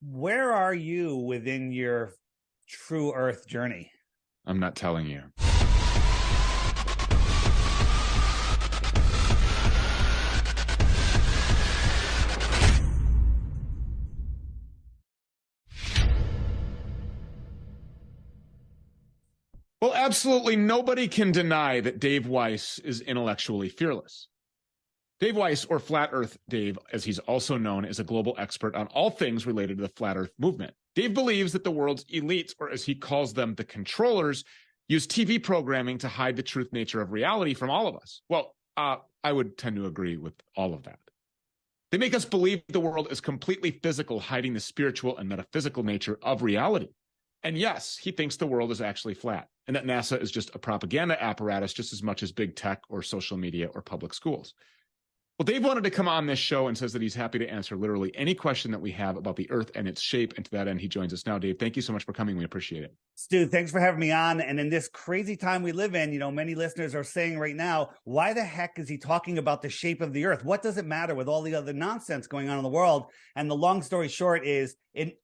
Where are you within your true Earth journey? I'm not telling you. Well, absolutely nobody can deny that Dave Weiss is intellectually fearless. Dave Weiss, or Flat Earth Dave, as he's also known, is a global expert on all things related to the Flat Earth movement. Dave believes that the world's elites, or as he calls them, the controllers, use TV programming to hide the truth nature of reality from all of us. Well, I would tend to agree with all of that. They make us believe the world is completely physical, hiding the spiritual and metaphysical nature of reality. And yes, he thinks the world is actually flat and that NASA is just a propaganda apparatus just as much as big tech or social media or public schools. Well, Dave wanted to come on this show and says that he's happy to answer literally any question that we have about the Earth and its shape. And to that end, he joins us now. Dave, thank you so much for coming. We appreciate it. Stu, thanks for having me on. And in this crazy time we live in, many listeners are saying right now, why the heck is he talking about the shape of the Earth? What does it matter with all the other nonsense going on in the world? And the long story short is it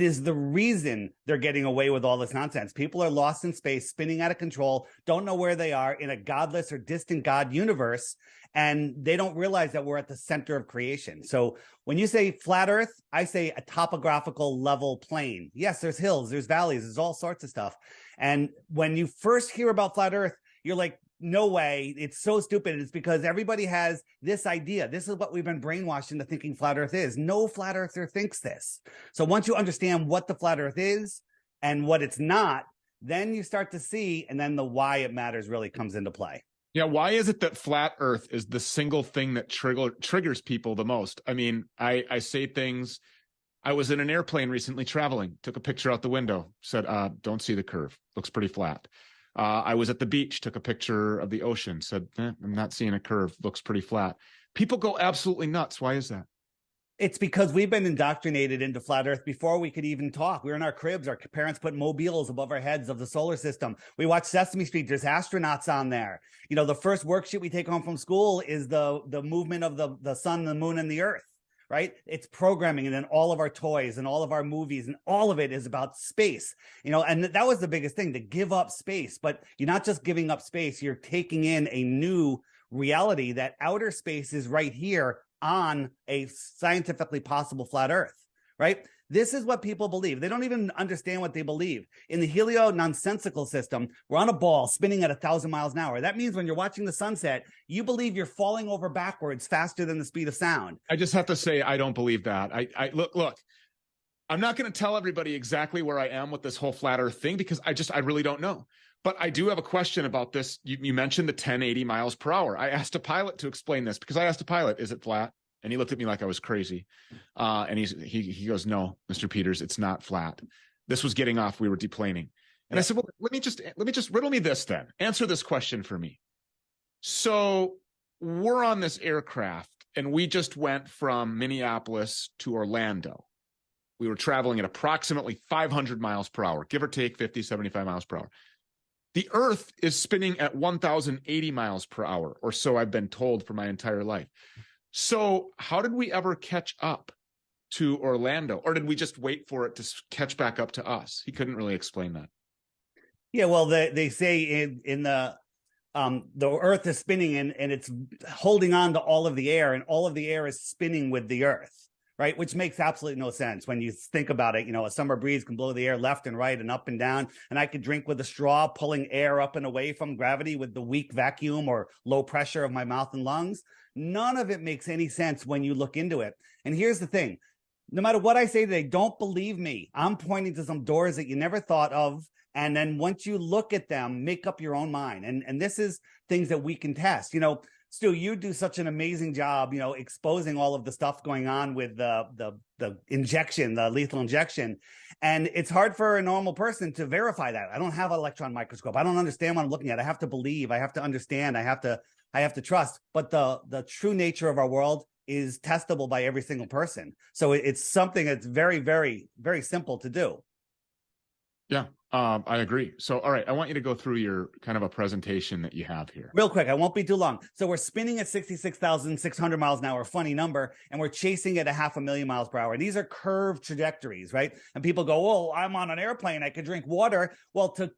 is the reason they're getting away with all this nonsense. People are lost in space, spinning out of control, don't know where they are in a godless or distant God universe, and they don't realize that we're at the center of creation. So when you say flat Earth, I say a topographical level plane. Yes, there's hills, there's valleys, there's all sorts of stuff. And when you first hear about flat Earth, you're like, no way, it's so stupid. It's because everybody has this idea. This is what we've been brainwashed into thinking flat Earth is. No flat earther thinks this. So once you understand what the flat Earth is and what it's not, then you start to see, and then the why it matters really comes into play. Yeah, why is it that flat Earth is the single thing that triggers people the most? I mean, I say things. I was in an airplane recently traveling, took a picture out the window, said, don't see the curve, looks pretty flat. I was at the beach, took a picture of the ocean, said, I'm not seeing a curve, looks pretty flat. People go absolutely nuts. Why is that? It's because we've been indoctrinated into flat Earth before we could even talk. We were in our cribs. Our parents put mobiles above our heads of the solar system. We watch Sesame Street. There's astronauts on there. The first worksheet we take home from school is the movement of the sun, the moon, and the Earth. Right? It's programming, and then all of our toys and all of our movies and all of it is about space, and that was the biggest thing, to give up space. But you're not just giving up space, you're taking in a new reality that outer space is right here on a scientifically possible flat Earth, right? This is what people believe. They don't even understand what they believe. In the helio-nonsensical system, we're on a ball spinning at 1,000 miles an hour. That means when you're watching the sunset, you believe you're falling over backwards faster than the speed of sound. I just have to say, I don't believe that. I look, I'm not going to tell everybody exactly where I am with this whole flat Earth thing because I really don't know. But I do have a question about this. You mentioned the 1080 miles per hour. I asked a pilot to explain this because I asked a pilot, is it flat? And he looked at me like I was crazy. And he goes, no, Mr. Peters, it's not flat. This was getting off. We were deplaning. And I said, well, let me just riddle me this then. Answer this question for me. So we're on this aircraft and we just went from Minneapolis to Orlando. We were traveling at approximately 500 miles per hour, give or take 50, 75 miles per hour. The Earth is spinning at 1,080 miles per hour, or so I've been told for my entire life. So how did we ever catch up to Orlando? Or did we just wait for it to catch back up to us? He couldn't really explain that. Yeah, well, they say in the Earth is spinning and it's holding on to all of the air, and all of the air is spinning with the Earth, right? Which makes absolutely no sense when you think about it. A summer breeze can blow the air left and right and up and down, and I could drink with a straw, pulling air up and away from gravity with the weak vacuum or low pressure of my mouth and lungs. None of it makes any sense when you look into it. And here's the thing. No matter what I say today, don't believe me. I'm pointing to some doors that you never thought of. And then once you look at them, make up your own mind. And this is things that we can test. Stu, you do such an amazing job, exposing all of the stuff going on with the injection, the lethal injection. And it's hard for a normal person to verify that. I don't have an electron microscope. I don't understand what I'm looking at. I have to believe. I have to understand. I have to trust. But the true nature of our world is testable by every single person. So it's something that's very, very, very simple to do. Yeah, I agree. So, all right, I want you to go through your kind of a presentation that you have here. Real quick, I won't be too long. So we're spinning at 66,600 miles an hour, funny number, and we're chasing at 500,000 miles per hour. And these are curved trajectories, right? And people go, "Oh, I'm on an airplane. I could drink water." Well, to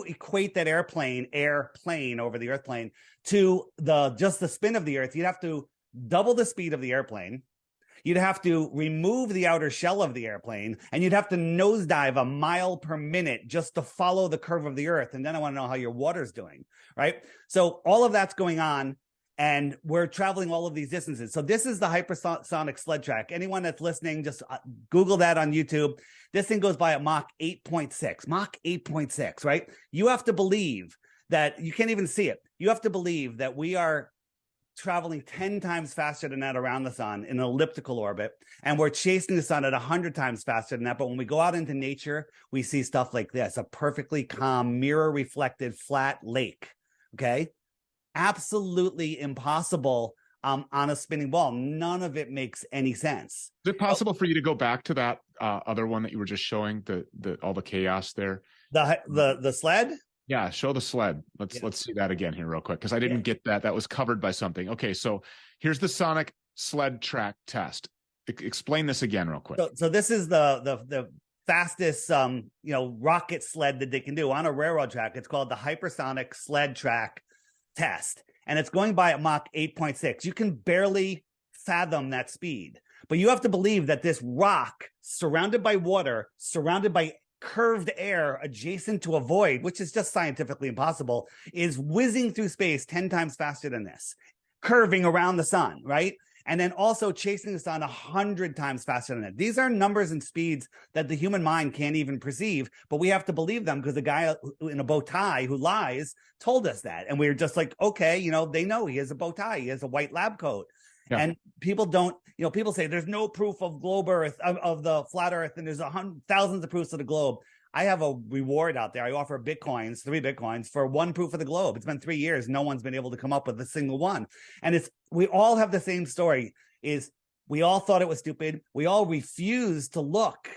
equate that airplane over the earth plane to just the spin of the earth, you'd have to double the speed of the airplane. You'd have to remove the outer shell of the airplane, and you'd have to nosedive a mile per minute just to follow the curve of the earth. And then I want to know how your water's doing, right? So all of that's going on, and we're traveling all of these distances. So this is the hypersonic sled track. Anyone that's listening, just Google that on YouTube. This thing goes by at Mach 8.6, Mach 8.6, right? You have to believe that you can't even see it. You have to believe that we are traveling 10 times faster than that around the sun in an elliptical orbit, and we're chasing the sun at 100 times faster than that. But when we go out into nature, we see stuff like this, a perfectly calm, mirror reflected flat lake. Okay, absolutely impossible on a spinning ball. None of it makes any sense. Is it possible for you to go back to that other one that you were just showing, the all the chaos there? The sled? Yeah, show the sled. Let's see that again here real quick, because I didn't get that. That was covered by something. Okay, so here's the sonic sled track test. Explain this again real quick. So this is the fastest rocket sled that they can do on a railroad track. It's called the hypersonic sled track test, and it's going by at Mach 8.6. You can barely fathom that speed, but you have to believe that this rock, surrounded by water, surrounded by curved air adjacent to a void, which is just scientifically impossible, is whizzing through space 10 times faster than this, curving around the sun, right? And then also chasing the sun 100 times faster than that. These are numbers and speeds that the human mind can't even perceive, but we have to believe them because the guy in a bow tie who lies told us that. And we were just like, okay, they know he has a bow tie, he has a white lab coat. Yeah. And people don't, people say there's no proof of globe earth, of the flat earth, and there's thousands of proofs of the globe. I have a reward out there. I offer 3 Bitcoins for one proof of the globe. It's been 3 years. No one's been able to come up with a single one. And we all have the same story, is we all thought it was stupid. We all refused to look.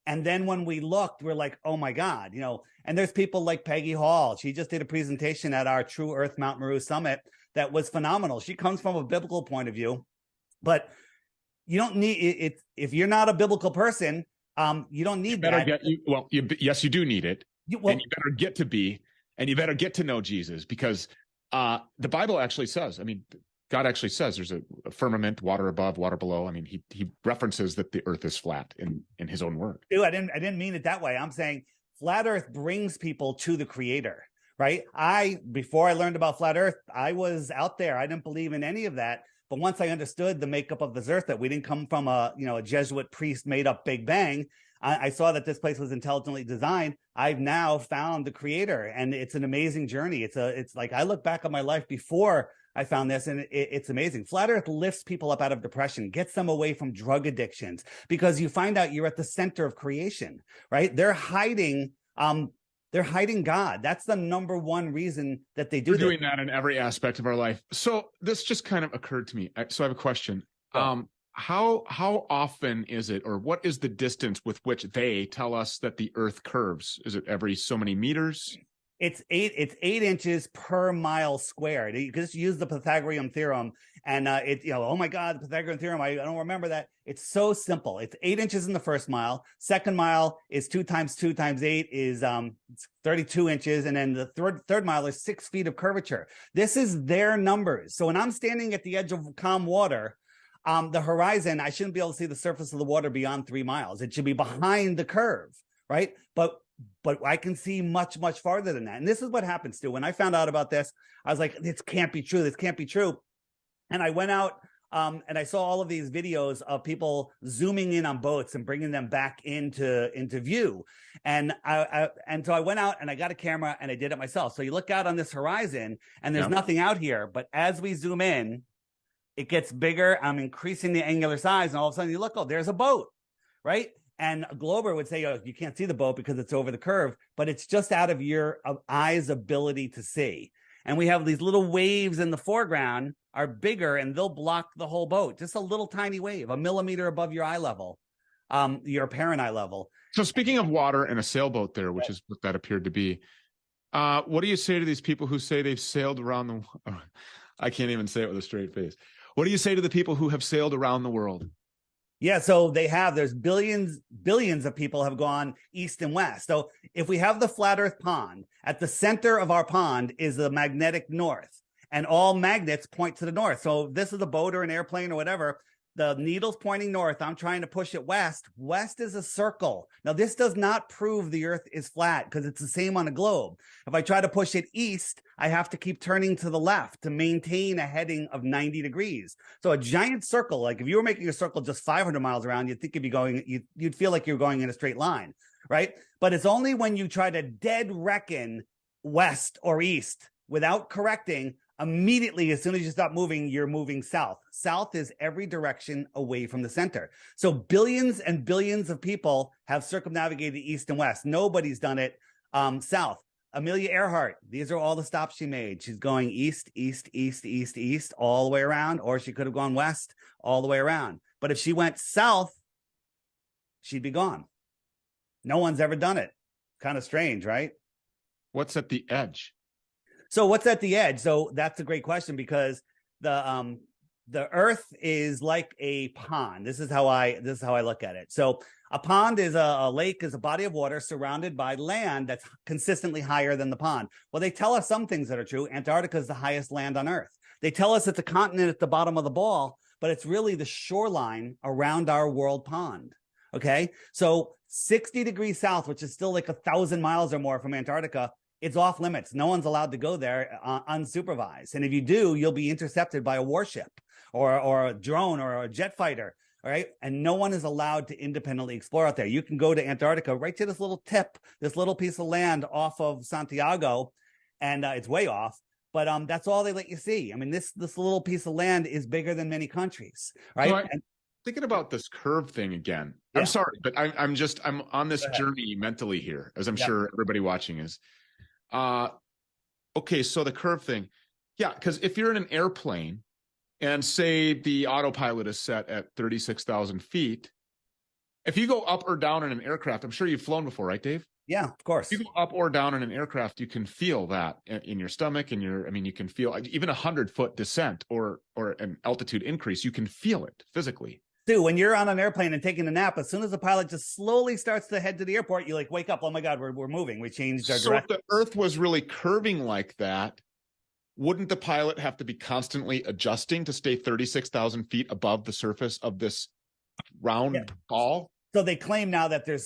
And then when we looked, we're like, oh my God, and there's people like Peggy Hall. She just did a presentation at our True Earth Mount Meru Summit that was phenomenal. She comes from a biblical point of view, but you don't need it. If you're not a biblical person, you don't need that. Yes, you do need it. And you better get to be, and you better get to know Jesus, because the Bible actually says, God actually says there's a firmament, water above, water below. He references that the earth is flat in his own word. Dude, I didn't mean it that way. I'm saying flat earth brings people to the creator, right? Before I learned about flat earth, I was out there. I didn't believe in any of that. But once I understood the makeup of this earth, that we didn't come from a Jesuit priest made up Big Bang, I saw that this place was intelligently designed. I've now found the creator, and it's an amazing journey. It's like I look back on my life before I found this, and it's amazing. Flat Earth lifts people up out of depression, gets them away from drug addictions, because you find out you're at the center of creation, right? They're hiding God. That's the number one reason that they do. We're doing that in every aspect of our life. So this just kind of occurred to me. So I have a question. Yeah. How often is it, or what is the distance with which they tell us that the Earth curves? Is it every so many meters? It's 8 inches per mile squared. You just use the Pythagorean theorem, and oh my God, the Pythagorean theorem, I don't remember that. It's so simple. It's 8 inches in the first mile. Second mile is 2 times 2 times 8 is 32 inches. And then the third mile is 6 feet of curvature. This is their numbers. So when I'm standing at the edge of calm water, the horizon, I shouldn't be able to see the surface of the water beyond 3 miles. It should be behind the curve, right? But I can see much, much farther than that. And this is what happens, Stu. When I found out about this, I was like, this can't be true. This can't be true. And I went out and I saw all of these videos of people zooming in on boats and bringing them back into view. And so I went out and I got a camera and I did it myself. So you look out on this horizon and there's nothing out here. But as we zoom in, it gets bigger. I'm increasing the angular size. And all of a sudden you look, oh, there's a boat, right? And a glober would say, oh, you can't see the boat because it's over the curve, but it's just out of your eye's ability to see. And we have these little waves in the foreground are bigger, and they'll block the whole boat. Just a little tiny wave, a millimeter above your eye level. your parent eye level. So speaking of water and a sailboat there, which is what that appeared to be, what do you say to these people who say they've sailed around the? I can't even say it with a straight face. What do you say to the people who have sailed around the world? Yeah, so there's billions of people have gone east and west. So if we have the flat earth pond, at the center of our pond is the magnetic north, and all magnets point to the north. So if this is a boat or an airplane or whatever, the needle's pointing north. I'm trying to push it west. West is a circle. Now, this does not prove the earth is flat because it's the same on a globe. If I try to push it east, I have to keep turning to the left to maintain a heading of 90 degrees. So a giant circle, like if you were making a circle just 500 miles around, you'd think you'd feel like you're going in a straight line, right? But it's only when you try to dead reckon west or east without correcting, immediately, as soon as you stop moving, you're moving south. South is every direction away from the center. So billions and billions of people have circumnavigated east and west. Nobody's done it south. Amelia Earhart, these are all the stops she made. She's going east, east, east, east, east, all the way around, or she could have gone west all the way around. But if she went south, she'd be gone. No one's ever done it. Kind of strange, right? What's at the edge? So what's at the edge? So that's a great question, because the Earth is like a pond. This is how I look at it. So a pond is a lake, is a body of water surrounded by land that's consistently higher than the pond. Well, they tell us some things that are true. Antarctica is the highest land on Earth. They tell us it's a continent at the bottom of the ball, but it's really the shoreline around our world pond. Okay, so 60 degrees south, which is still like 1,000 miles or more from Antarctica, it's off limits. No one's allowed to go there unsupervised. And if you do, you'll be intercepted by a warship or a drone or a jet fighter. All right. And no one is allowed to independently explore out there. You can go to Antarctica right to this little tip, this little piece of land off of Santiago, and it's way off. But that's all they let you see. I mean, this little piece of land is bigger than many countries. Right. So thinking about this curve thing again. Yeah. I'm sorry, but I'm on this journey mentally here, as I'm sure everybody watching is. Okay, so the curve thing. Yeah, because if you're in an airplane and say the autopilot is set at 36,000 feet, if you go up or down in an aircraft, I'm sure you've flown before, right, Dave? Yeah, of course. If you go up or down in an aircraft, you can feel that in your stomach and you can feel even 100-foot descent or an altitude increase, you can feel it physically. Dude, when you're on an airplane and taking a nap, as soon as the pilot just slowly starts to head to the airport, you like wake up. Oh my God, we're moving. We changed our direction. So if the Earth was really curving like that, wouldn't the pilot have to be constantly adjusting to stay 36,000 feet above the surface of this round ball? So they claim now that there's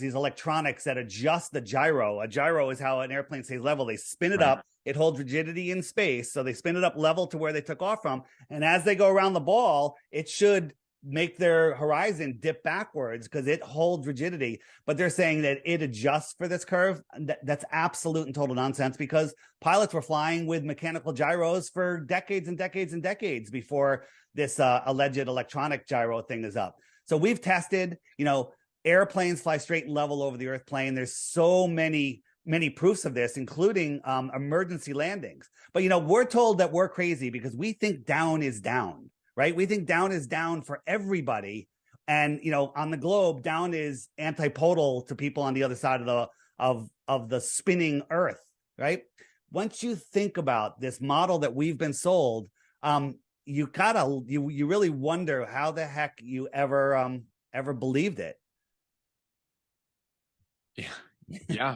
these electronics that adjust the gyro. A gyro is how an airplane stays level. They spin it up. It holds rigidity in space. So they spin it up level to where they took off from. And as they go around the ball, it should make their horizon dip backwards because it holds rigidity. But they're saying that it adjusts for this curve. That's absolute and total nonsense, because pilots were flying with mechanical gyros for decades and decades and decades before this alleged electronic gyro thing is up. So we've tested, airplanes fly straight and level over the Earth plane. There's so many proofs of this, including emergency landings. But, we're told that we're crazy because we think down is down. Right? We think down is down for everybody. And, on the globe, down is antipodal to people on the other side of the spinning Earth, right? Once you think about this model that we've been sold, you really wonder how the heck you ever believed it. Yeah.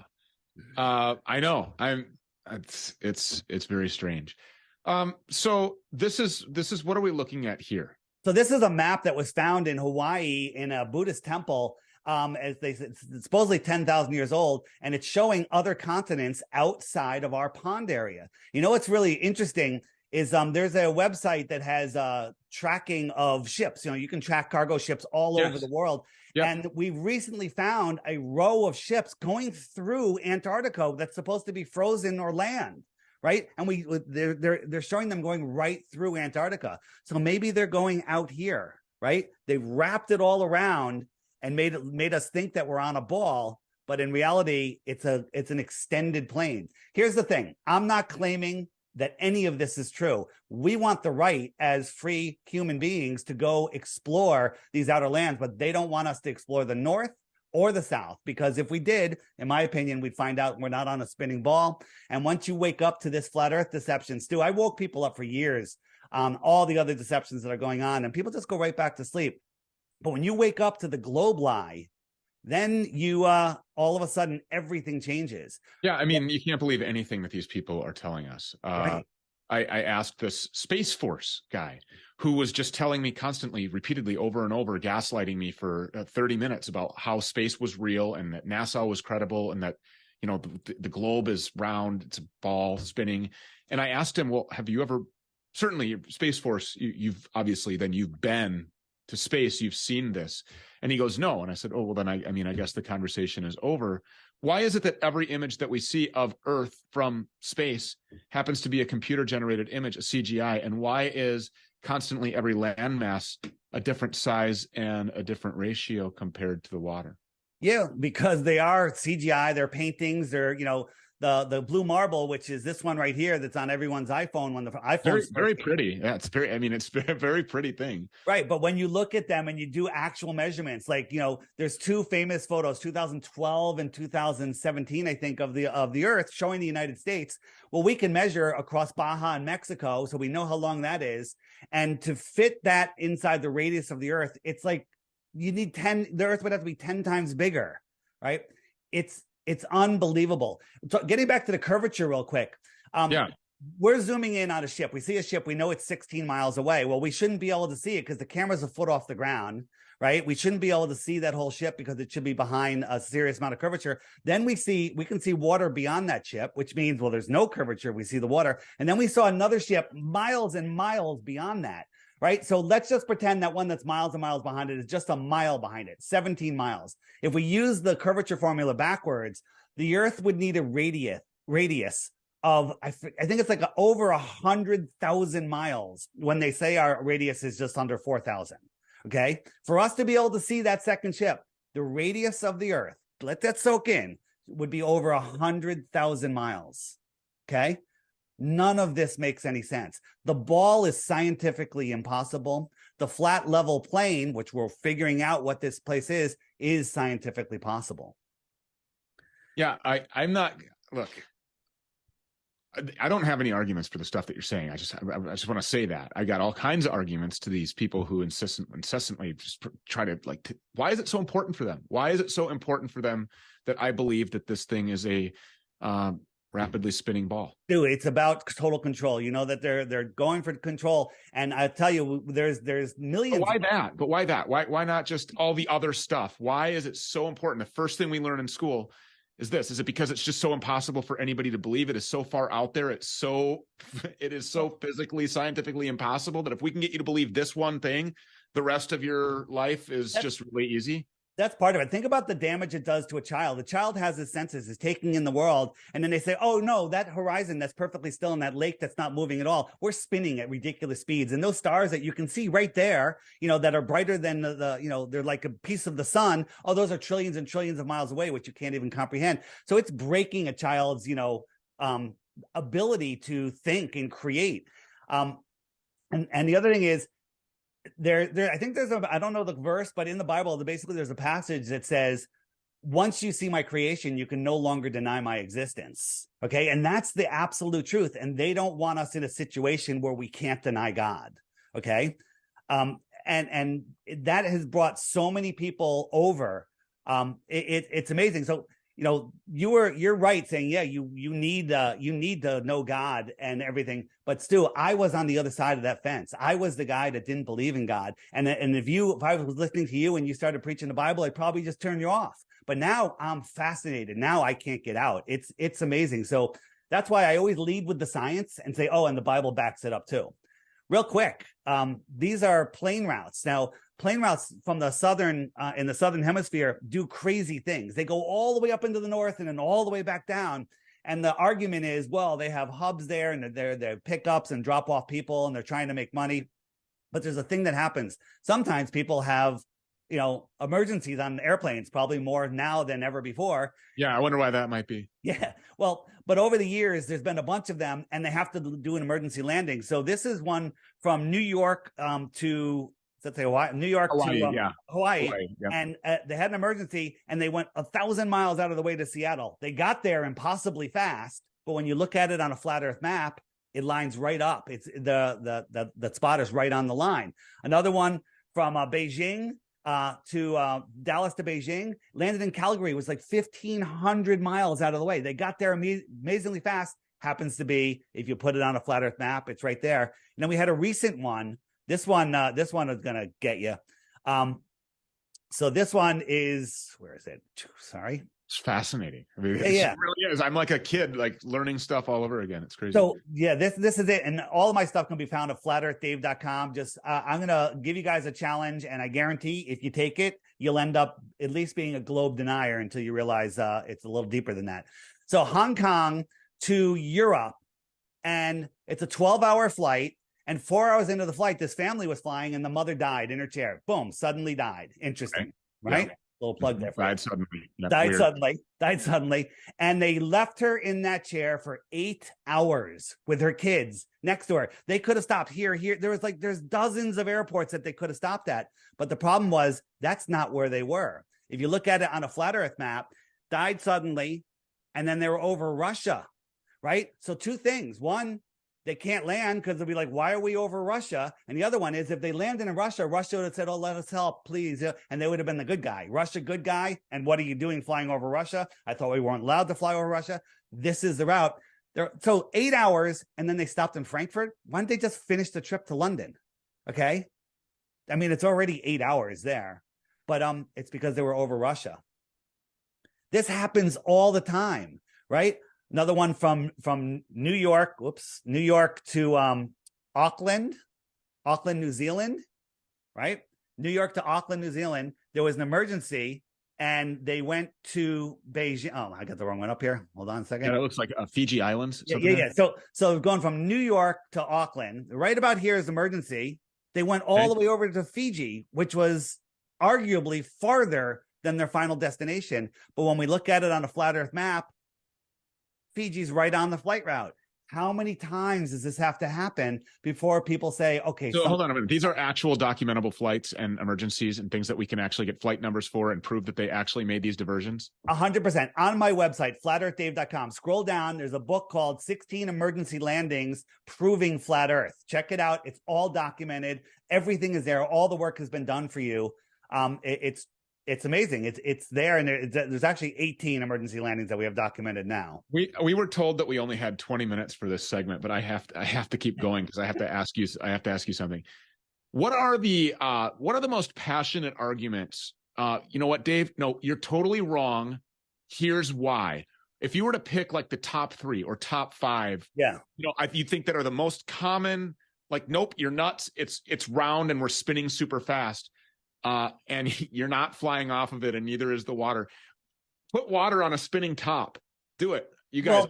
I know. It's very strange. So this is what are we looking at here? So this is a map that was found in Hawaii in a Buddhist temple. As they said, it's supposedly 10,000 years old, and it's showing other continents outside of our pond area. What's really interesting is there's a website that has tracking of ships. You can track cargo ships all over the world. Yep. And we've recently found a row of ships going through Antarctica that's supposed to be frozen or land. Right. And they're showing them going right through Antarctica. So maybe they're going out here. Right. They've wrapped it all around and made us think that we're on a ball. But in reality, it's an extended plane. Here's the thing. I'm not claiming that any of this is true. We want the right as free human beings to go explore these outer lands, but they don't want us to explore the North or the South, because if we did, in my opinion, we'd find out we're not on a spinning ball. And once you wake up to this flat earth deception, Stu, I woke people up for years on all the other deceptions that are going on, and people just go right back to sleep. But when you wake up to the globe lie, then you all of a sudden everything changes. Yeah, I mean, you can't believe anything that these people are telling us. Right. I asked this Space Force guy who was just telling me constantly, repeatedly, over and over, gaslighting me for 30 minutes about how space was real and that NASA was credible and that, you know, the globe is round, it's a ball spinning. And I asked him, well, have you ever, certainly Space Force, you've obviously, then you've been to space, you've seen this. And he goes, no. And I said, oh, well, then I mean, I guess the conversation is over. Why is it that every image that we see of Earth from space happens to be a computer generated image, a CGI? And why is constantly every landmass a different size and a different ratio compared to the water? Yeah, because they are CGI, they're paintings, they're, you know, the blue marble, which is this one right here that's on everyone's iPhone when the iPhone very pretty. Yeah, it's very, I mean, it's a very pretty thing. Right. But when you look at them and you do actual measurements, like, you know, there's two famous photos, 2012 and 2017, I think, of the Earth showing the United States. Well, we can measure across Baja and Mexico, so we know how long that is. And to fit that inside the radius of the Earth, it's like you need the Earth would have to be 10 times bigger, right? It's unbelievable. So getting back to the curvature real quick. We're zooming in on a ship. We see a ship. We know it's 16 miles away. Well, we shouldn't be able to see it because the camera's a foot off the ground, right? We shouldn't be able to see that whole ship because it should be behind a serious amount of curvature. Then we can see water beyond that ship, which means, well, there's no curvature. We see the water. And then we saw another ship miles and miles beyond that, right? So let's just pretend that one that's miles and miles behind it is just a mile behind it, 17 miles. If we use the curvature formula backwards, the Earth would need a radius of, I think it's like over 100,000 miles when they say our radius is just under 4,000. Okay. For us to be able to see that second ship, the radius of the Earth, let that soak in, would be over 100,000 miles. Okay. None of this makes any sense. The ball is scientifically impossible. The flat level plane, which we're figuring out what this place is scientifically possible. Yeah. I'm not, look, I don't have any arguments for the stuff that you're saying. I just want to say that I got all kinds of arguments to these people who incessantly just try to why is it so important for them? Why is it so important for them that I believe that this thing is a rapidly spinning ball? Dude, it's about total control. You know that they're going for control, and I tell you, there's millions. But why that? But why that? Why not just all the other stuff? Why is it so important? The first thing we learn in school is this. Is it because it's just so impossible for anybody to believe? It is so far out there. It is so physically, scientifically impossible that if we can get you to believe this one thing, the rest of your life is just really easy. That's part of it. Think about the damage it does to a child. The child has his senses, is taking in the world, and then they say, oh no, that horizon that's perfectly still in that lake that's not moving at all, we're spinning at ridiculous speeds. And those stars that you can see right there, you know, that are brighter than they're like a piece of the sun. Oh, those are trillions and trillions of miles away, which you can't even comprehend. So it's breaking a child's, ability to think and create. And the other thing is, I think I don't know the verse, but in the Bible, basically there's a passage that says, once you see my creation, you can no longer deny my existence. Okay. And that's the absolute truth. And they don't want us in a situation where we can't deny God. Okay. And that has brought so many people over. It's amazing. So, you know, you're right saying, yeah, you need to know God and everything. But Stu, I was on the other side of that fence. I was the guy that didn't believe in God. And if I was listening to you and you started preaching the Bible, I'd probably just turn you off. But now I'm fascinated. Now I can't get out. It's amazing. So that's why I always lead with the science and say, oh, and the Bible backs it up too. Real quick, these are plane routes. Now, plane routes from the southern in the southern hemisphere do crazy things. They go all the way up into the north and then all the way back down. And the argument is, well, they have hubs there and they're pickups and drop off people and they're trying to make money. But there's a thing that happens. Sometimes people have emergencies on airplanes, probably more now than ever before. Yeah, I wonder why that might be. Yeah. Well, but over the years, there's been a bunch of them, and they have to do an emergency landing. So this is one from New York to, let's say, Hawaii, New York Hawaii, to Hawaii. Yep. And they had an emergency, and they went 1,000 miles out of the way to Seattle. They got there impossibly fast, but when you look at it on a flat Earth map, it lines right up. It's the spot is right on the line. Another one from Beijing to Dallas to Beijing, landed in Calgary, was like 1,500 miles out of the way. They got there amazingly fast. Happens to be, if you put it on a flat Earth map, it's right there. And then we had a recent one. This one is going to get you. So this one is, where is it? Sorry. It's fascinating. I mean, yeah. It really is. I'm like a kid, like learning stuff all over again. It's crazy. So yeah, this is it. And all of my stuff can be found at flatearthdave.com. Just, I'm going to give you guys a challenge, and I guarantee if you take it, you'll end up at least being a globe denier until you realize it's a little deeper than that. So Hong Kong to Europe, and it's a 12-hour flight. And 4 hours into the flight, this family was flying, and the mother died in her chair. Boom, suddenly died. Interesting, right? Yeah. Little plug there. Died suddenly. Died suddenly. And they left her in that chair for 8 hours with her kids next to her. They could have stopped here. There's dozens of airports that they could have stopped at. But the problem was, that's not where they were. If you look at it on a flat Earth map, died suddenly, and then they were over Russia, right? So two things. One, they can't land because they'll be like, why are we over Russia? And the other one is, if they landed in Russia, Russia would have said, oh, let us help, please. And they would have been the good guy. Russia, good guy. And what are you doing flying over Russia? I thought we weren't allowed to fly over Russia. This is the route. So 8 hours, and then they stopped in Frankfurt. Why don't they just finish the trip to London? Okay. I mean, it's already 8 hours there, but it's because they were over Russia. This happens all the time, right? Another one from New York to Auckland, New Zealand, right? New York to Auckland, New Zealand. There was an emergency, and they went to Beijing. Oh, I got the wrong one up here. Hold on a second. Yeah, it looks like Fiji Islands. Yeah. So going from New York to Auckland, right about here is emergency. They went all the way over to Fiji, which was arguably farther than their final destination. But when we look at it on a flat Earth map, Fiji's right on the flight route. How many times does this have to happen before people say, okay? So hold on a minute. These are actual documentable flights and emergencies and things that we can actually get flight numbers for and prove that they actually made these diversions? 100%. On my website, flatearthdave.com. Scroll down. There's a book called 16 Emergency Landings Proving Flat Earth. Check it out. It's all documented. Everything is there. All the work has been done for you. It's amazing. It's there, and there's actually 18 emergency landings that we have documented now. We were told that we only had 20 minutes for this segment, but I have to keep going because I have to ask you something. What are the most passionate arguments? You know what, Dave? No, you're totally wrong. Here's why. If you were to pick like the top 3 or top 5, you think that are the most common, like, nope, you're nuts. It's round and we're spinning super fast. And you're not flying off of it, and neither is the water. Put water on a spinning top. Do it. You guys,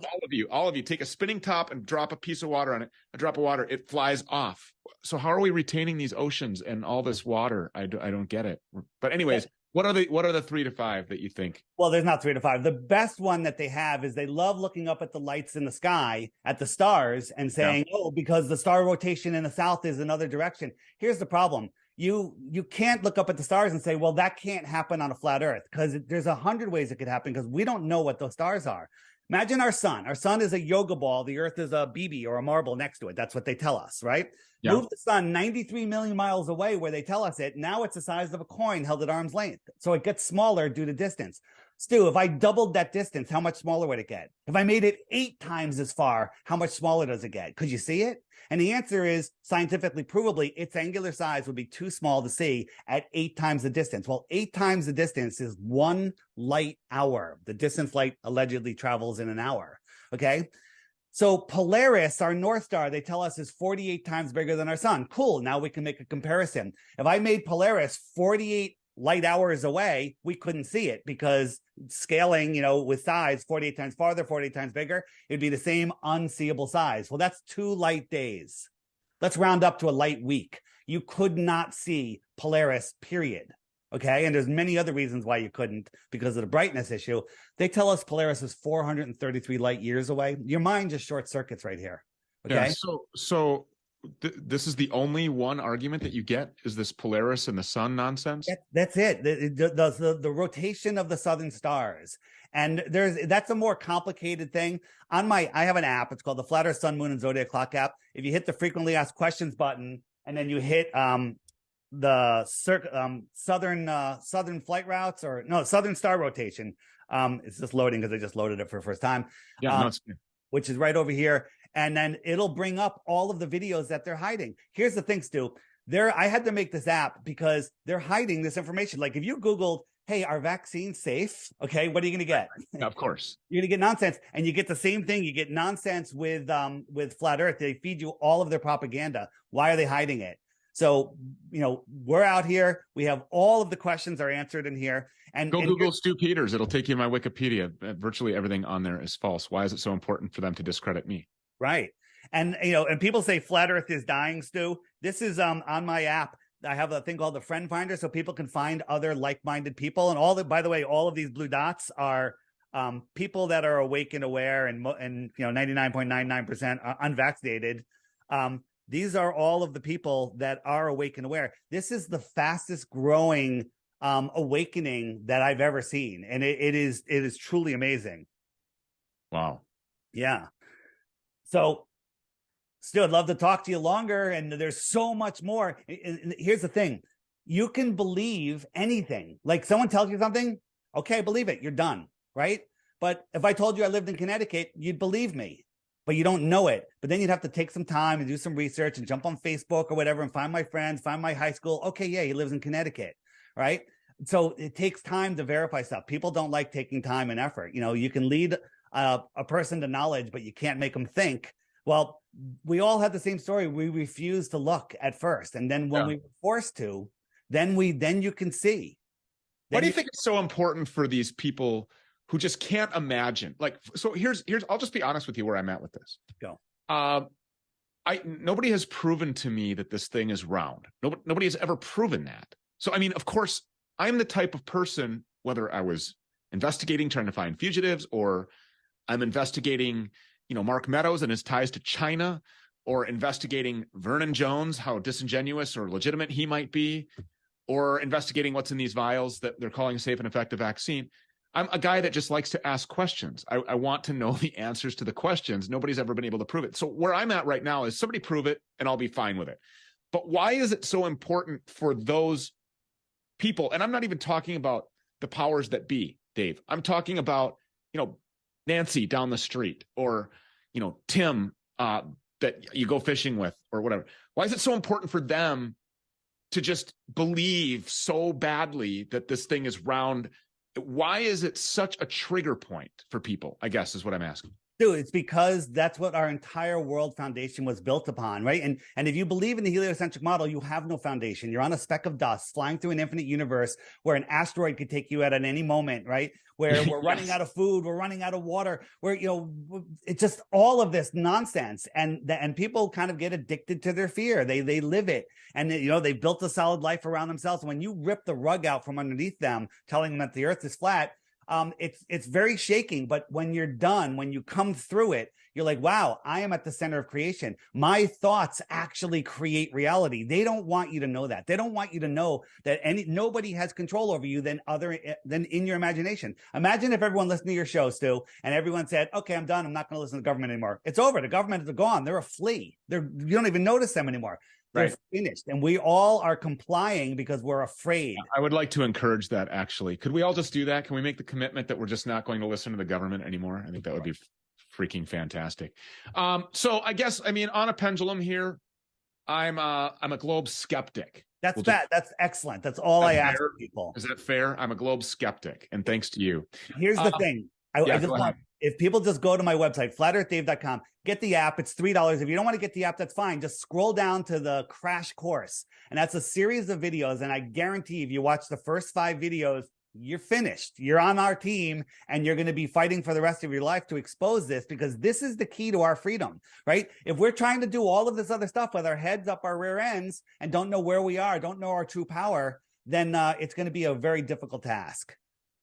all of you, take a spinning top and drop a piece of water on it. A drop of water, it flies off. So how are we retaining these oceans and all this water? I don't get it. But anyways, what are the 3 to 5 that you think? Well, there's not 3 to 5. The best one that they have is they love looking up at the lights in the sky, at the stars, and saying, oh, because the star rotation in the south is another direction. Here's the problem. You can't look up at the stars and say, well, that can't happen on a flat Earth, because there's 100 ways it could happen, because we don't know what those stars are. Imagine our sun. Our sun is a yoga ball. The Earth is a BB or a marble next to it. That's what they tell us, right? Yeah. Move the sun 93 million miles away where they tell us it. Now it's the size of a coin held at arm's length. So it gets smaller due to distance. Stu, if I doubled that distance, how much smaller would it get? If I made it 8 times as far, how much smaller does it get? Could you see it? And the answer is, scientifically provably, its angular size would be too small to see at 8 times the distance. Well, 8 times the distance is 1 light hour. The distance light allegedly travels in an hour. Okay. So Polaris, our North Star, they tell us is 48 times bigger than our sun. Cool. Now we can make a comparison. If I made Polaris 48 light hours away, we couldn't see it, because scaling, with size, 48 times farther, 48 times bigger, it'd be the same unseeable size. Well, that's 2 light days. Let's round up to a light week. You could not see Polaris, period. Okay. And there's many other reasons why you couldn't because of the brightness issue. They tell us Polaris is 433 light years away. Your mind just short circuits right here. Okay. Yeah. So this is the only one argument that you get is this Polaris and the sun nonsense. That's it. The rotation of the southern stars. And that's a more complicated thing. I have an app. It's called the Flat Earth Sun, Moon, and Zodiac Clock app. If you hit the frequently asked questions button and then you hit the southern flight routes southern star rotation. It's just loading because I just loaded it for the first time. Yeah, which is right over here. And then it'll bring up all of the videos that they're hiding. Here's the thing, Stu. I had to make this app because they're hiding this information. Like if you Googled, hey, are vaccines safe? Okay, what are you going to get? Of course. You're going to get nonsense. And you get the same thing. You get nonsense with Flat Earth. They feed you all of their propaganda. Why are they hiding it? So, we're out here. We have all of the questions are answered in here. And Google Stu Peters. It'll take you to my Wikipedia. Virtually everything on there is false. Why is it so important for them to discredit me? Right. And, and people say flat Earth is dying, Stu. This is on my app. I have a thing called the Friend Finder so people can find other like-minded people. And by the way, all of these blue dots are people that are awake and aware and 99.99% unvaccinated. These are all of the people that are awake and aware. This is the fastest growing awakening that I've ever seen. And it is truly amazing. Wow. Yeah. So Stu, I'd love to talk to you longer. And there's so much more. And here's the thing. You can believe anything. Like someone tells you something. Okay, believe it. You're done. Right. But if I told you I lived in Connecticut, you'd believe me. But you don't know it. But then you'd have to take some time and do some research and jump on Facebook or whatever and find my friends, find my high school. Okay, yeah, he lives in Connecticut. Right. So it takes time to verify stuff. People don't like taking time and effort. You can lead a person to knowledge, but you can't make them think. Well, we all had the same story. We refused to look at first. And then when we were forced to, then you can see. Why do you think it's so important for these people who just can't imagine? Like, so here's, I'll just be honest with you where I'm at with this. Go. Nobody has proven to me that this thing is round. Nobody has ever proven that. So, I mean, of course, I'm the type of person, whether I was investigating, trying to find fugitives, or I'm investigating, Mark Meadows and his ties to China, or investigating Vernon Jones, how disingenuous or legitimate he might be, or investigating what's in these vials that they're calling a safe and effective vaccine. I'm a guy that just likes to ask questions. I want to know the answers to the questions. Nobody's ever been able to prove it. So where I'm at right now is somebody prove it and I'll be fine with it. But why is it so important for those people? And I'm not even talking about the powers that be, Dave. I'm talking about, Nancy down the street, or, Tim that you go fishing with, or whatever. Why is it so important for them to just believe so badly that this thing is round? Why is it such a trigger point for people, I guess, is what I'm asking. Dude, it's because that's what our entire world foundation was built upon, right? And if you believe in the heliocentric model, you have no foundation. You're on a speck of dust flying through an infinite universe where an asteroid could take you out at any moment, right? Where we're running out of food, we're running out of water, where, it's just all of this nonsense. And people kind of get addicted to their fear. They live it. And, they've built a solid life around themselves. When you rip the rug out from underneath them, telling them that the earth is flat, it's very shaking, but when you're done, when you come through it, you're like, wow, I am at the center of creation. My thoughts actually create reality. They don't want you to know that. They don't want you to know that nobody has control over you than in your imagination. Imagine if everyone listened to your show, Stu, and everyone said, okay, I'm done. I'm not going to listen to the government anymore. It's over. The government is gone. They're a flea. You don't even notice them anymore. They're finished. And we all are complying because we're afraid. I would like to encourage that, actually. Could we all just do that? Can we make the commitment that we're just not going to listen to the government anymore? I think that would be freaking fantastic. So I guess, on a pendulum here, I'm a globe skeptic. That's bad. That's excellent. That's all I ask people. Is that fair? I'm a globe skeptic. And thanks to you. Here's the thing. I just want, if people just go to my website, flatearthdave.com, get the app. It's $3. If you don't want to get the app, that's fine. Just scroll down to the crash course. And that's a series of videos. And I guarantee if you watch the first 5 videos, you're finished. You're on our team and you're going to be fighting for the rest of your life to expose this, because this is the key to our freedom, right? If we're trying to do all of this other stuff with our heads up our rear ends and don't know where we are, don't know our true power, then it's going to be a very difficult task.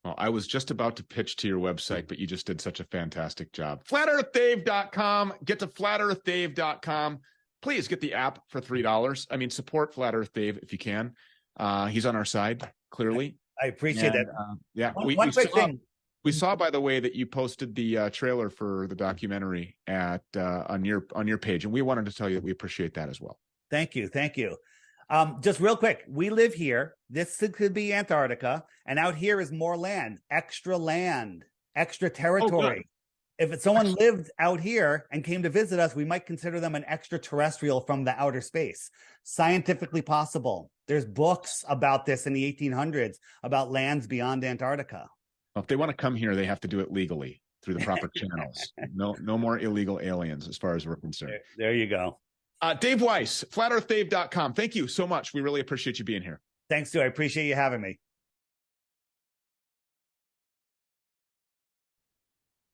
Well, I was just about to pitch to your website, but you just did such a fantastic job. FlatEarthDave.com. Get to FlatEarthDave.com. Please get the app for $3. I mean, support Flat Earth Dave if you can. He's on our side, clearly. I appreciate that. Yeah. One quick thing. We saw, by the way, that you posted the trailer for the documentary on your page, and we wanted to tell you that we appreciate that as well. Thank you. Just real quick, we live here. This could be Antarctica, and out here is more land, extra territory. If someone lived out here and came to visit us, we might consider them an extraterrestrial from the outer space. Scientifically possible. There's books about this in the 1800s about lands beyond Antarctica. Well, if they want to come here, they have to do it legally through the proper channels. No more illegal aliens, as far as we're concerned. There you go. Dave Weiss, FlatEarthDave.com. Thank you so much. We really appreciate you being here. Thanks, Stu. I appreciate you having me.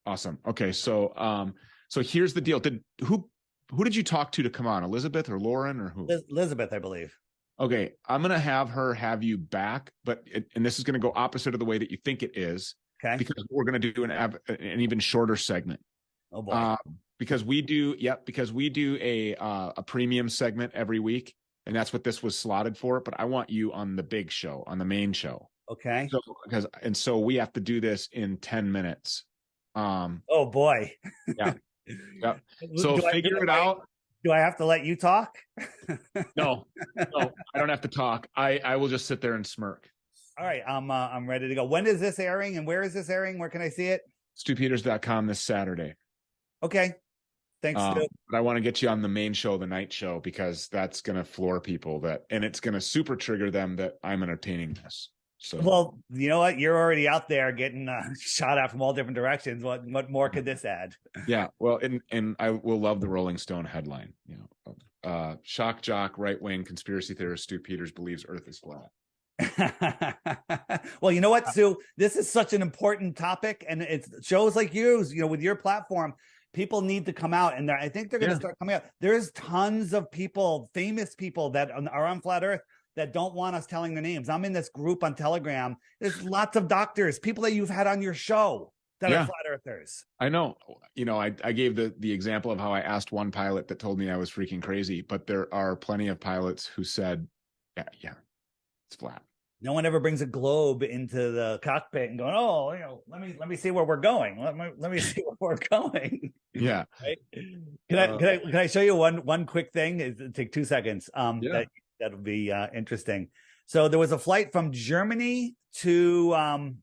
Awesome. Okay, so here's the deal. Who did you talk to come on? Elizabeth or Lauren or who? Elizabeth, I believe. Okay, I'm gonna have you back, and this is gonna go opposite of the way that you think it is. Okay. Because we're gonna do an even shorter segment. Oh boy. Because we do a premium segment every week, and that's what this was slotted for. But I want you on the big show, on the main show. Okay. So we have to do this in 10 minutes. Oh boy. Yeah. So figure it out. Do I have to let you talk? No, I don't have to talk. I will just sit there and smirk. All right. I'm ready to go. When is this airing and where is this airing? Where can I see it? StuPeters.com this Saturday. Okay. Thanks, Stu. But I want to get you on the main show, the night show, because that's going to floor people and it's going to super trigger them that I'm entertaining this. So, well, you know what? You're already out there getting shot at from all different directions. What more could this add? Yeah. Well, and I will love the Rolling Stone headline, shock jock, right-wing conspiracy theorist Stu Peters believes Earth is flat. Well, you know what, Stu? This is such an important topic, and it's shows like yours, with your platform, people need to come out, and I think they're going to start coming out. There's tons of people, famous people that are on Flat Earth that don't want us telling their names. I'm in this group on Telegram. There's lots of doctors, people that you've had on your show that are flat earthers. I know. I gave the example of how I asked one pilot that told me I was freaking crazy, but there are plenty of pilots who said, yeah, it's flat. No one ever brings a globe into the cockpit and going, oh, let me see where we're going. Let me see where we're going. Yeah. Right? Can I show you one quick thing? It'll take 2 seconds. That'll be interesting. So there was a flight from Germany to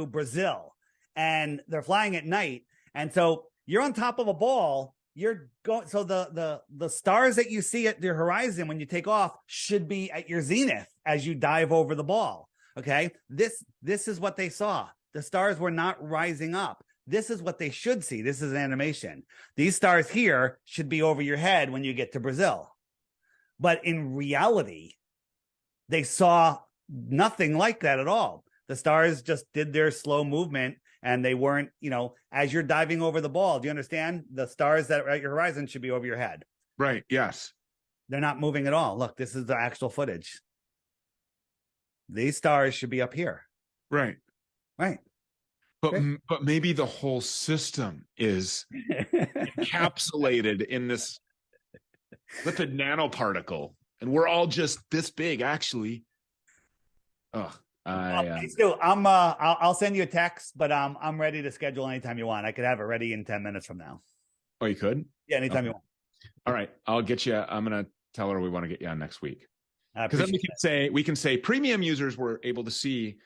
Brazil, and they're flying at night. And so you're on top of a ball. You're going. So the stars that you see at your horizon when you take off should be at your zenith as you dive over the ball. Okay. This is what they saw. The stars were not rising up. This is what they should see. This is an animation. These stars here should be over your head when you get to Brazil. But in reality, they saw nothing like that at all. The stars just did their slow movement, and they weren't, as you're diving over the ball. Do you understand? The stars that are at your horizon should be over your head. Right. Yes. They're not moving at all. Look, this is the actual footage. These stars should be up here. Right. Right. But maybe the whole system is encapsulated in this lipid nanoparticle, and we're all just this big, actually. Stu, I'll send you a text, but I'm ready to schedule anytime you want. I could have it ready in 10 minutes from now. Oh, you could? Yeah, anytime you want. All right, I'll get you. I'm gonna tell her we want to get you on next week, because then we can say premium users were able to see.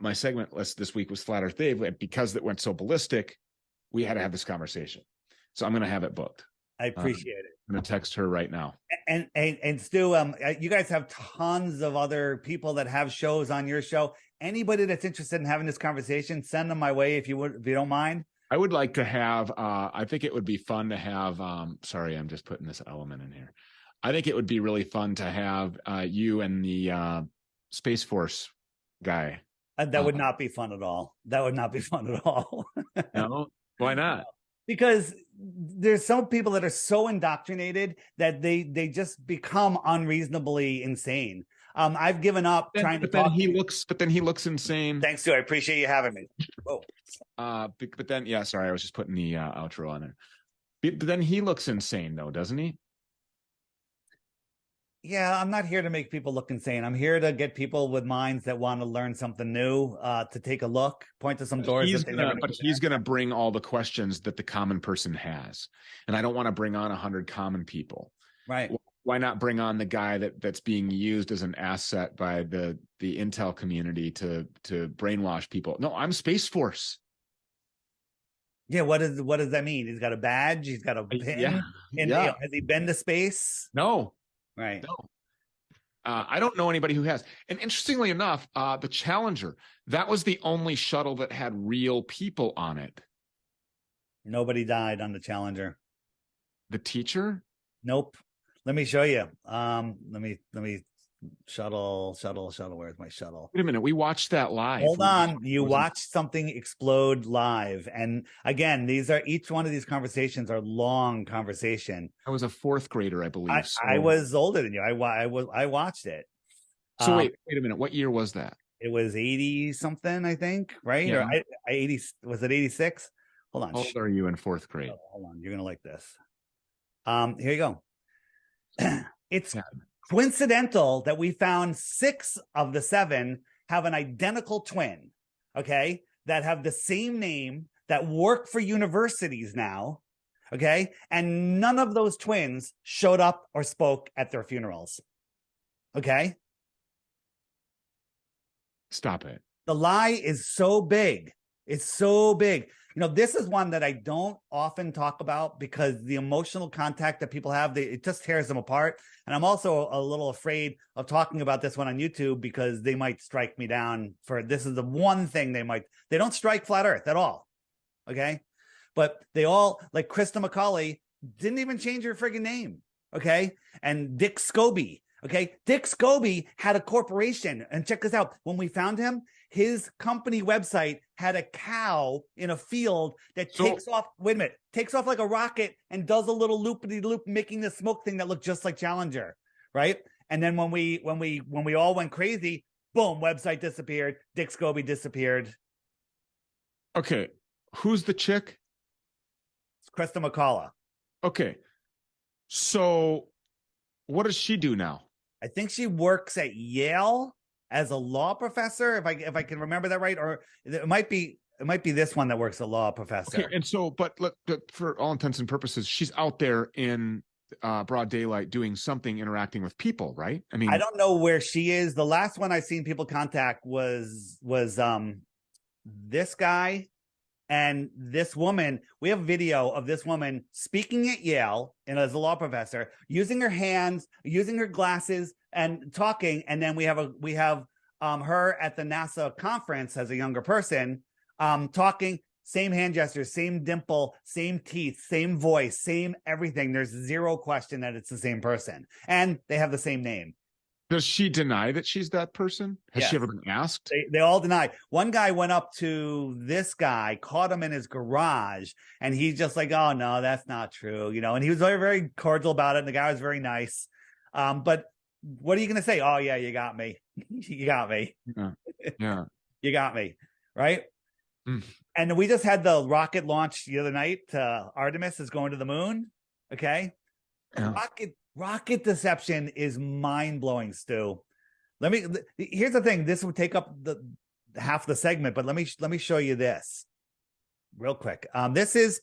My segment list this week was Flat Earth Dave, and because it went so ballistic, we had to have this conversation. So I'm going to have it booked. I appreciate it. I'm going to text her right now. And Stu, you guys have tons of other people that have shows on your show. Anybody that's interested in having this conversation, send them my way if you don't mind. I would like to have. I think it would be fun to have. Sorry, I'm just putting this element in here. I think it would be really fun to have you and the Space Force guy. That would not be fun at all. That would not be fun at all. No, why not? because there's some people that are so indoctrinated that they just become unreasonably insane. I've given up trying to talk. But then he looks insane. Thanks, Stu. I appreciate you having me. Oh. But then, yeah, sorry, I was just putting the outro on there. But then he looks insane, though, doesn't he? Yeah, I'm not here to make people look insane. I'm here to get people with minds that want to learn something new, to take a look, point to some doors. But he's going to bring all the questions that the common person has. And I don't want to bring on 100 common people. Right. Why not bring on the guy that's being used as an asset by the intel community to brainwash people? No, I'm Space Force. Yeah, what does that mean? He's got a badge, he's got a pin. Yeah. And yeah. Has he been to space? No. Right. No. I don't know anybody who has. And interestingly enough, the Challenger, that was the only shuttle that had real people on it. Nobody died on the Challenger. The teacher? Nope. Let me show you. Let me shuttle. Where's my shuttle? Wait a minute. We watched that live. Hold on. You watched something explode live. And again, each one of these conversations are long conversation. I was a fourth grader, I believe. I was older than you. I watched it. So wait a minute. What year was that? It was 80 something, I think, right? Yeah. Or 80, was it 86? Hold on. How old are you in fourth grade? Hold on. You're going to like this. Here you go. It's coincidental that we found 6 of the 7 have an identical twin, okay, that have the same name, that work for universities now, okay, and none of those twins showed up or spoke at their funerals, okay? Stop it. The lie is so big. It's so big. You know, this is one that I don't often talk about because the emotional contact that people have, it just tears them apart. And I'm also a little afraid of talking about this one on YouTube because they might strike me down for this is the one thing they don't strike flat earth at all. Okay. But they all, like Krista McCauley, didn't even change her friggin' name. Okay. And Dick Scobie. Okay. Dick Scobie had a corporation, and check this out. When we found him, his company website had a cow in a field that takes off like a rocket and does a little loop-de-loop, making the smoke thing that looked just like Challenger. Right. And then when we all went crazy, boom, website disappeared. Dick Scobie disappeared. Okay. Who's the chick? It's Krista McCullough. Okay. So what does she do now? I think she works at Yale as a law professor, if I can remember that right, or it might be this one that works a law professor. Okay, and so, but look, for all intents and purposes, she's out there in broad daylight doing something, interacting with people, right? I mean, I don't know where she is. The last one I've seen people contact was this guy and this woman. We have video of this woman speaking at Yale and as a law professor, using her hands, using her glasses, and talking. And then we have her at the NASA conference as a younger person, talking. Same hand gestures, same dimple, same teeth, same voice, same everything. There's zero question that it's the same person, and they have the same name. Does she deny that she's that person? Has she ever been asked? They all deny. One guy went up to this guy, caught him in his garage, and he's just like, "Oh no, that's not true," you know. And he was very, very cordial about it, and the guy was very nice. But what are you going to say? Oh yeah, you got me. You got me. Yeah. You got me. Right. Mm. And we just had the rocket launch the other night. Artemis is going to the moon. Okay. Yeah. Rocket deception is mind-blowing, Stu. Here's the thing. This would take up the half the segment, but let me show you this real quick. This is,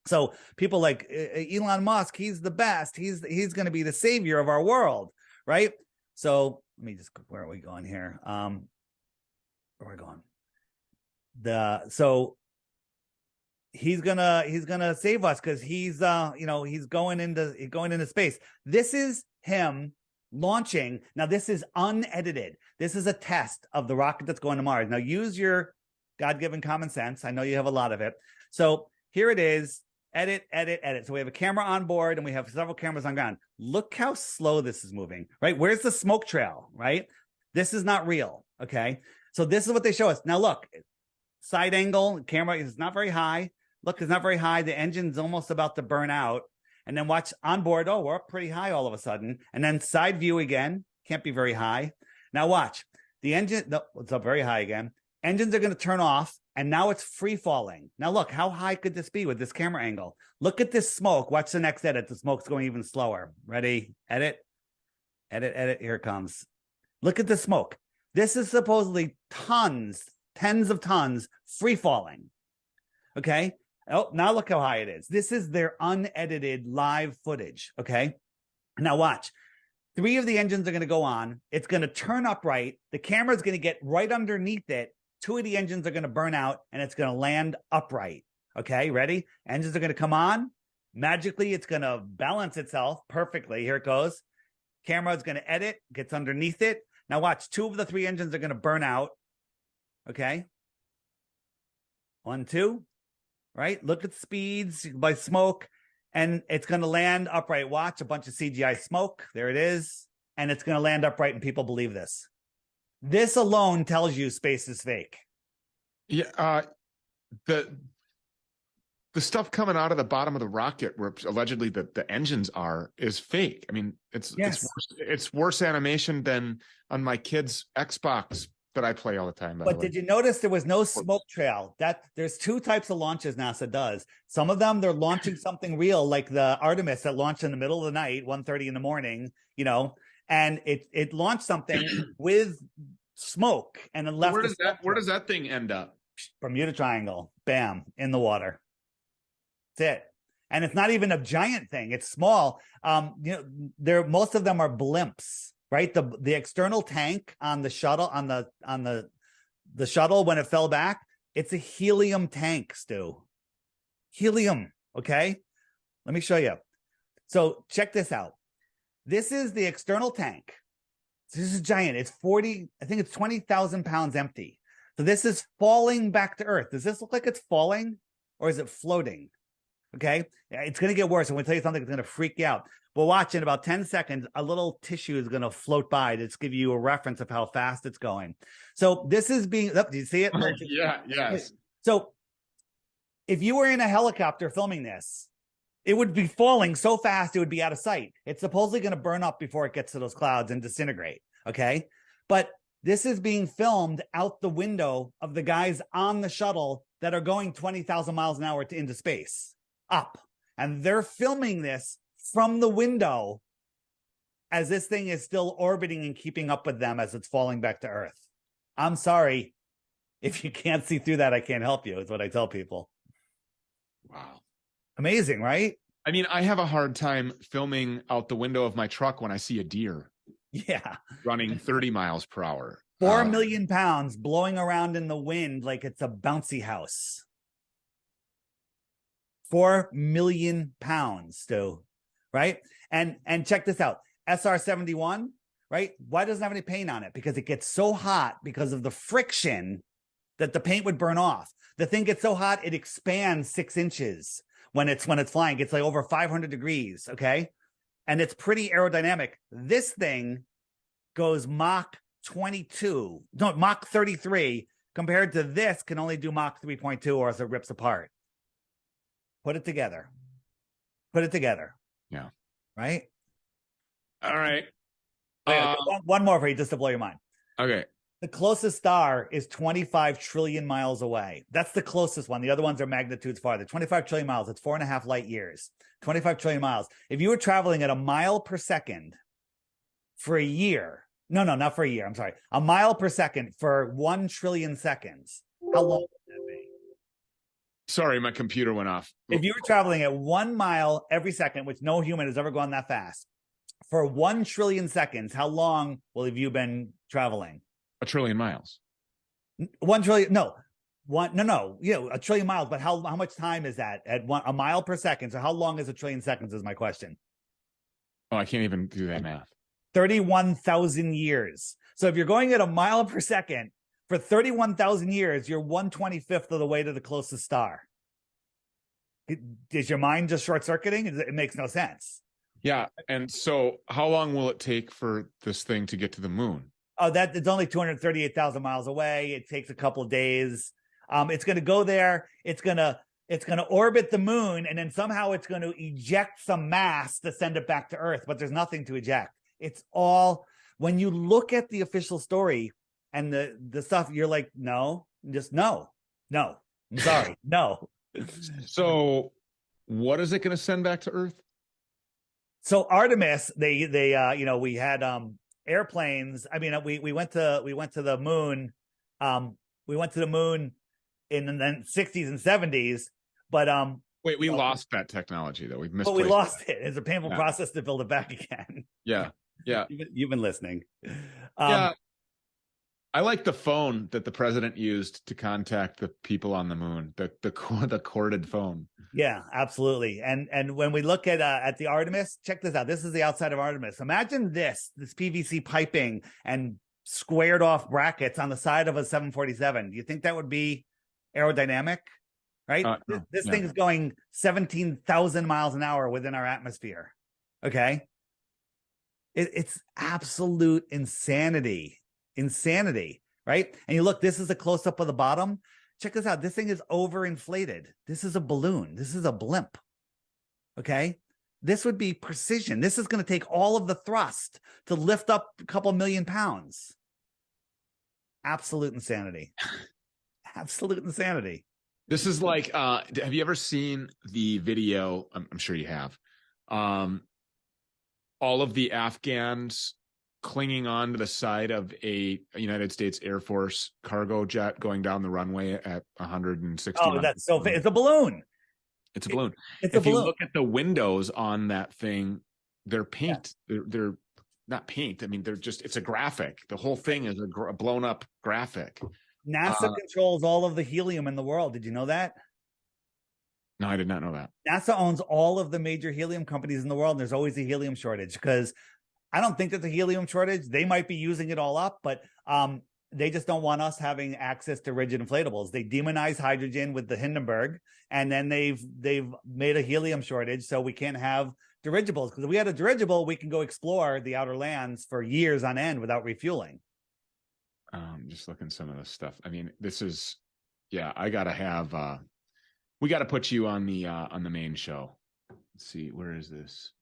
so people like Elon Musk, he's the best. He's going to be the savior of our world, right? So let me just, where are we going here? Where are we going? So he's gonna save us because he's he's going into space. This is him launching. Now this is unedited. This is a test of the rocket that's going to Mars. Now use your God-given common sense. I know you have a lot of it. So here it is. Edit. So we have a camera on board and we have several cameras on ground. Look how slow this is moving, right? Where's the smoke trail, right? This is not real. Okay. So this is what they show us. Now look, side angle, camera is not very high. Look, it's not very high. The engine's almost about to burn out. And then watch on board. Oh, we're up pretty high all of a sudden. And then side view again. Can't be very high. Now watch. The engine, no, it's up very high again. Engines are going to turn off. And now it's free falling. Now look, how high could this be with this camera angle? Look at this smoke. Watch the next edit. The smoke's going even slower. Ready? Edit. Edit, edit. Here it comes. Look at the smoke. This is supposedly tons, tens of tons free falling. Okay. Oh, now look how high it is. This is their unedited live footage. Okay. Now watch. 3 of the engines are going to go on. It's going to turn upright. The camera is going to get right underneath it. 2 of the engines are going to burn out and it's going to land upright. Okay, ready? Engines are going to come on. Magically, it's going to balance itself perfectly. Here it goes. Camera is going to edit, gets underneath it. Now watch, 2 of the 3 engines are going to burn out. Okay. 1, 2, right? Look at speeds by smoke and it's going to land upright. Watch a bunch of CGI smoke. There it is. And it's going to land upright and people believe this. This alone tells you space is fake. Yeah, the stuff coming out of the bottom of the rocket, where allegedly the engines are, is fake. I mean, it's worse animation than on my kid's Xbox that I play all the time. But did you notice there was no smoke trail? That there's 2 types of launches NASA does. Some of them they're launching something real, like the Artemis that launched in the middle of the night, 1:30 in the morning. You know. And it launched something with smoke and then left. Where does that thing end up? Bermuda Triangle. Bam, in the water. That's it. And it's not even a giant thing. It's small. Most of them are blimps, right? The external tank on the shuttle, on the shuttle when it fell back, it's a helium tank, Stu. Helium. Okay. Let me show you. So check this out. This is the external tank. This is giant. It's 20,000 pounds empty. So this is falling back to Earth. Does this look like it's falling or is it floating? Okay. It's going to get worse. I'm going to tell you something that's going to freak you out. But watch, in about 10 seconds, a little tissue is going to float by to give you a reference of how fast it's going. So this is being, do you see it? Yeah. Yes. So if you were in a helicopter filming this, it would be falling so fast it would be out of sight. It's supposedly going to burn up before it gets to those clouds and disintegrate. Okay. But this is being filmed out the window of the guys on the shuttle that are going 20,000 miles an hour into space up. And they're filming this from the window as this thing is still orbiting and keeping up with them as it's falling back to Earth. I'm sorry. If you can't see through that, I can't help you, is what I tell people. Wow. Amazing, right? I mean, I have a hard time filming out the window of my truck when I see a deer. Yeah. Running 30 miles per hour. 4 million pounds blowing around in the wind like it's a bouncy house. 4 million pounds, Stu. Right? And check this out. SR-71, right? Why doesn't it have any paint on it? Because it gets so hot because of the friction that the paint would burn off. The thing gets so hot, it expands 6 inches. When it's flying, it's like over 500 degrees, okay? And it's pretty aerodynamic. This thing goes Mach 33, compared to this can only do Mach 3.2 or else it rips apart. Put it together. Yeah. Right? All right. One more for you, just to blow your mind. Okay. The closest star is 25 trillion miles away. That's the closest one. The other ones are magnitudes farther. 25 trillion miles. It's 4.5 light years. 25 trillion miles. If you were traveling at a mile per second for a year, no, not for a year. I'm sorry. A mile per second for 1 trillion seconds. How long would that be? Sorry, my computer went off. If you were traveling at 1 mile every second, which no human has ever gone that fast, for 1 trillion seconds, how long have you been traveling? 1 trillion miles. 1 trillion, no. A trillion miles, but how much time is that at a mile per second? So how long is 1 trillion seconds is my question. Oh, I can't even do that math. 31,000 years. So if you're going at a mile per second for 31,000 years, you're 1/25 of the way to the closest star. Is your mind just short-circuiting? It makes no sense. Yeah. And so how long will it take for this thing to get to the moon? Oh, it's only 238,000 miles away. It takes a couple of days. It's going to go there. It's going to It's going to orbit the moon, and then somehow it's going to eject some mass to send it back to Earth, but there's nothing to eject. It's all, when you look at the official story and the stuff, you're like, no, just no, I'm sorry, no. So what is it going to send back to Earth? So Artemis, they we had airplanes. I mean, we went to the moon. We went to the moon in the 60s and 70s, but wait, we lost that technology though. We missed. But we lost it. It's a painful process to build it back again. Yeah. You've been listening. Yeah. I like the phone that the president used to contact the people on the moon. The corded phone. Yeah, absolutely. And when we look at the Artemis, check this out. This is the outside of Artemis. Imagine this PVC piping and squared off brackets on the side of a 747. Do you think that would be aerodynamic? Right? This thing is going 17,000 miles an hour within our atmosphere. Okay. It's absolute insanity, right? And you look, this is a close up of the bottom. Check this out. This thing is overinflated. This is a balloon. This is a blimp. Okay. This would be precision. This is going to take all of the thrust to lift up a couple million pounds. Absolute insanity. Absolute insanity. This is like, have you ever seen the video? I'm sure you have. All of the Afghans clinging on to the side of a United States Air Force cargo jet going down the runway at 160. Oh, that's so it's a balloon. It's a balloon. If you look at the windows on that thing, they're paint. Yeah. They're not paint. I mean, they're just, it's a graphic. The whole thing is a blown up graphic. NASA controls all of the helium in the world. Did you know that? No, I did not know that. NASA owns all of the major helium companies in the world. And there's always a helium shortage because I don't think there's a helium shortage. They might be using it all up, but they just don't want us having access to rigid inflatables. They demonize hydrogen with the Hindenburg, and then they've made a helium shortage, so we can't have dirigibles. Because if we had a dirigible, we can go explore the outer lands for years on end without refueling. Just looking some of this stuff. I mean, this is, I gotta have. We got to put you on the main show. Let's see, where is this?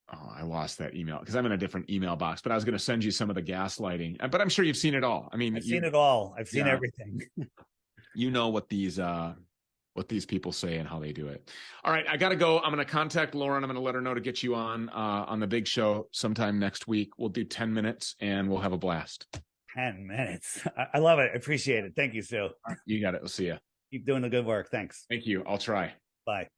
I lost that email because I'm in a different email box, but I was going to send you some of the gaslighting, but I'm sure you've seen it all. I mean, I've seen it all. I've seen everything. You know what these people say and how they do it. All right, I got to go. I'm going to contact Lauren. I'm going to let her know to get you on the big show sometime next week. We'll do 10 minutes and we'll have a blast. 10 minutes. I love it. I appreciate it. Thank you, Sue. You got it. We'll see you. Keep doing the good work. Thanks. Thank you. I'll try. Bye.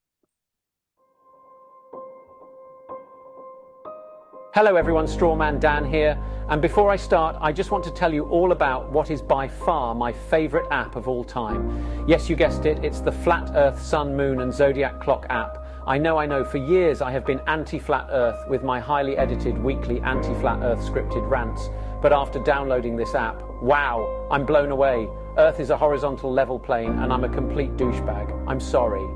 Hello everyone, Strawman Dan here, and before I start I just want to tell you all about what is by far my favourite app of all time. Yes, you guessed it, it's the Flat Earth, Sun, Moon and Zodiac Clock app. I know, for years I have been anti-Flat Earth with my highly edited weekly anti-Flat Earth scripted rants, but after downloading this app, wow, I'm blown away. Earth is a horizontal level plane and I'm a complete douchebag. I'm sorry.